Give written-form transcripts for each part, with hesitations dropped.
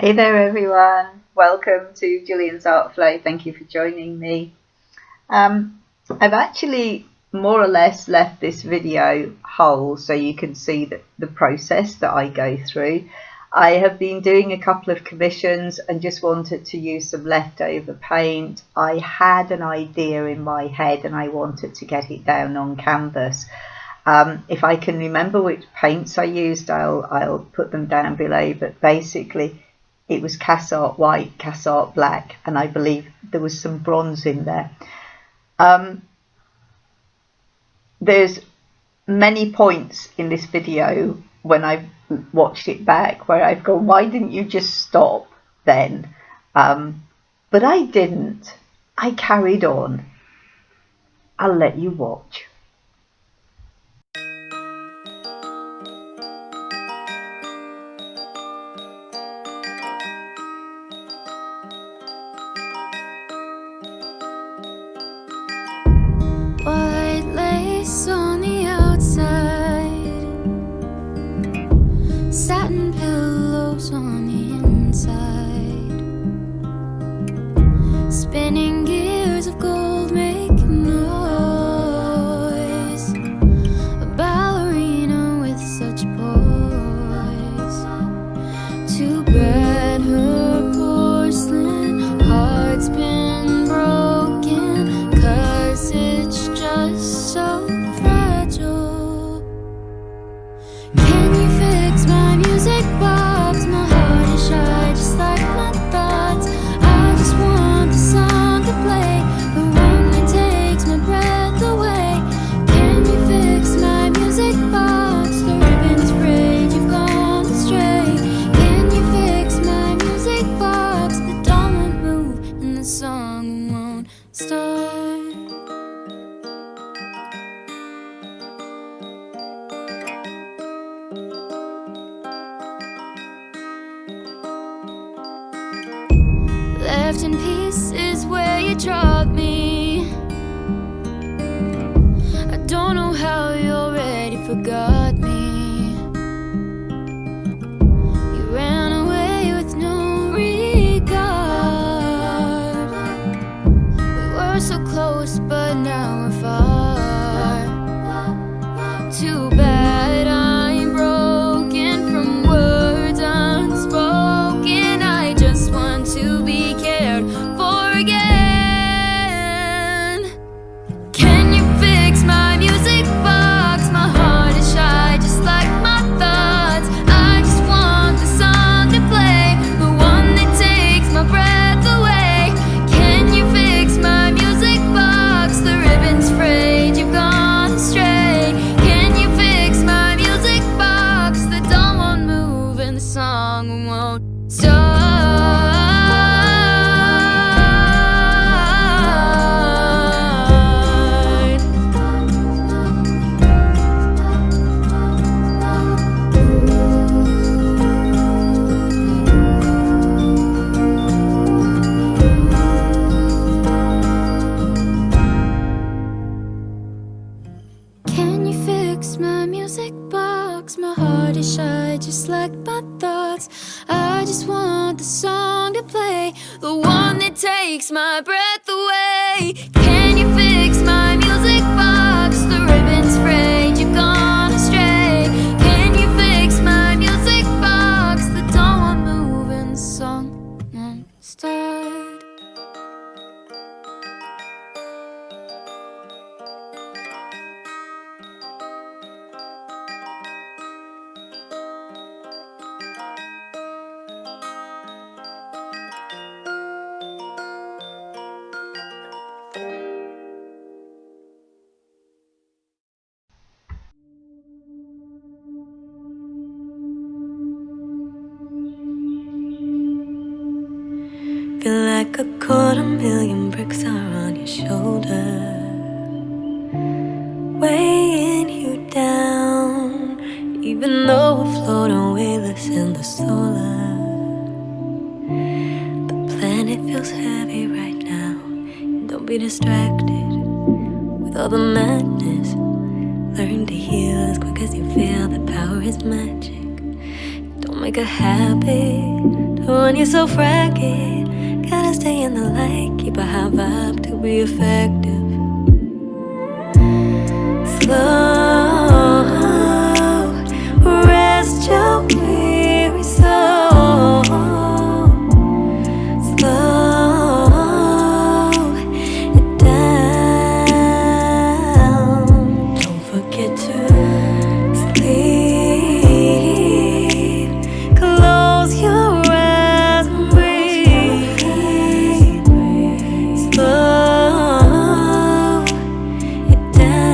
Hey there everyone, welcome to Gillian's Art Flow. Thank you for joining me. I've actually more or less left this video whole so you can see the process that I go through. I have been doing a couple of commissions and just wanted to use some leftover paint. I had an idea in my head and I wanted to get it down on canvas. If I can remember which paints I used, I'll put them down below, but basically it was DecoArt white, DecoArt black, and I believe there was some bronze in there. There's many points in this video when I've watched it back where I've gone, why didn't you just stop then? But I didn't. I carried on. I'll let you watch. White lace on the outside, satin pillows on the inside, spinning gears of gold making noise, a ballerina with such poise. Too bad her porcelain heart's been broken, 'cause it's just so fragile. Can you fix my music box? My heart is shy, just like my thoughts. I just want the song to play, the one that takes my breath away. Can you fix my music box? The ribbon's frayed, you've gone astray. Can you fix my music box? The doll won't move and the song won't start. Left in pieces where you dropped me. I don't know how you already forgot me. You ran away with no regard. We were so close, but now we're far. Too bad I'm broken from words unspoken. I just want to be cared for again. Can you fix my music box? My heart is shy, just like my thoughts. I just want the song to play, the one that takes my breath away. Can you fix my music box? The ribbon's frayed, you've gone astray. Can you fix my music box? The doll won't move and the song won't start. Can you fix my music box? My heart is shy, just like my thoughts. I just want the song to play, the one that takes my breath away. Can you fix my music box? The ribbon's frayed, you've gone astray. Can you fix my music box? The doll won't move and the song won't start. Feel like 250,000 bricks are on your shoulder, weighing you down. Even though we're floating weightless in the solar, the planet feels heavy right now. Don't be distracted with all the madness. Learn to heal as quick as you feel. The power is magic. Don't make a habit when you're so fragile. Gotta stay in the light, keep a high vibe to be effective. Slow, rest your weary soul. Slow it down. Don't forget to sleep. Close your eyes and breathe. Slow it down.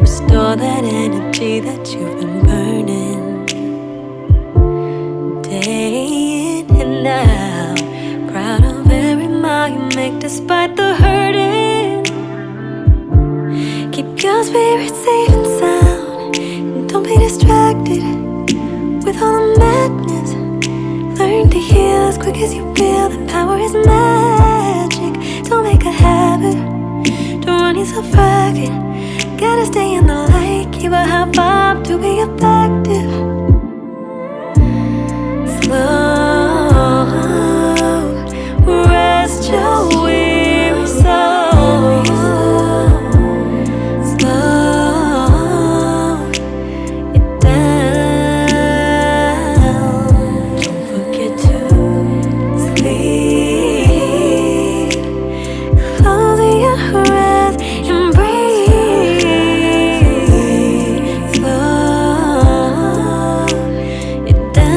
Restore that energy that you've been burning day in and out. Proud of every mile you make despite the hurting. Keep your spirit safe and sound, and don't be distracted with all the madness. Learn to heal as quick as you feel, the power is magic. Don't make a habit, don't run yourself ragged. Gotta stay in the light, keep a high vibe to be effective. Slow, rest your weary soul. Slow it down. Don't forget to sleep. Close your eyes and breathe. Slow it down.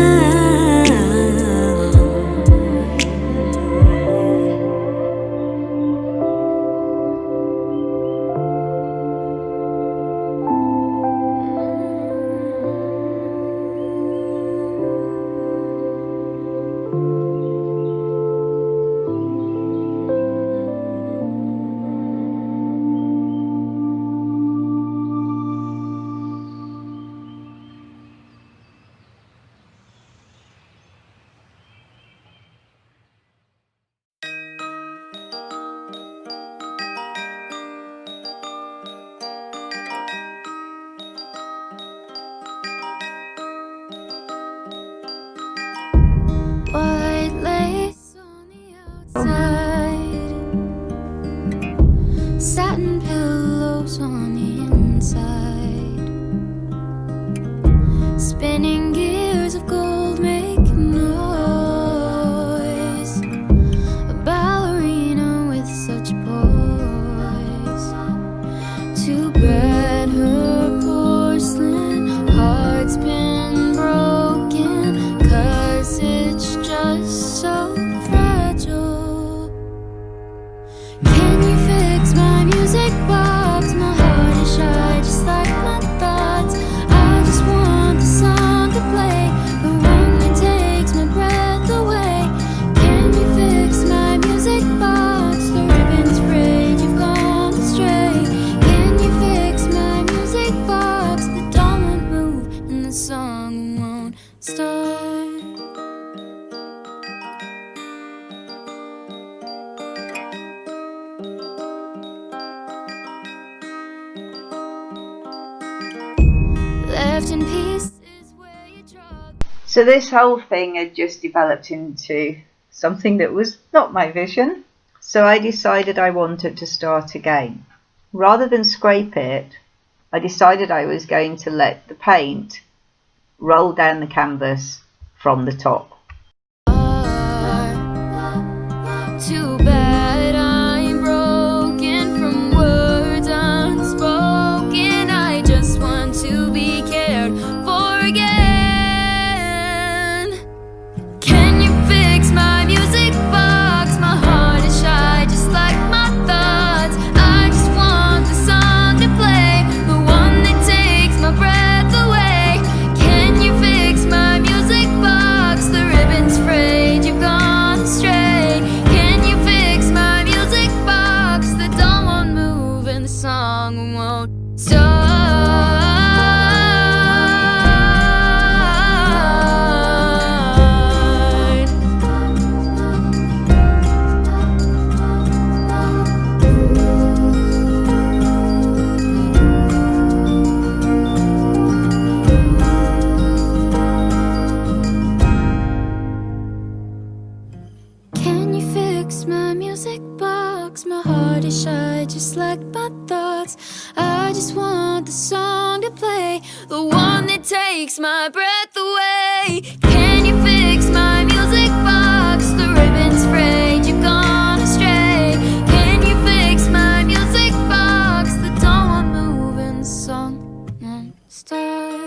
White lace on the outside, satin pillows on the inside, spinning gears of gold make noise. A ballerina with such poise. Too bad her porcelain heart's been broken, 'cause it's just so fragile. Can you fix my music box? My heart is shy, just like my thoughts. I just want the song to play, the one that takes my breath away. Can you fix my music box? The ribbon's frayed, you've gone astray. Can you fix my music box? The doll won't move and the song won't start. Left in pieces where you dropped. So this whole thing had just developed into something that was not my vision. So I decided I wanted to start again. Rather than scrape it, I decided I was going to let the paint roll down the canvas from the top. Too bad I'm broken from words unspoken. I just want to be cared for again. Can you fix my music box? My heart is shy, just like my thoughts. I just want the song to play, the one that takes my breath away. Can you fix my music box? The the one that takes my breath away. Can you fix my music box? The ribbon's frayed, you've gone astray. Can you fix my music box? The don't want moving song and start.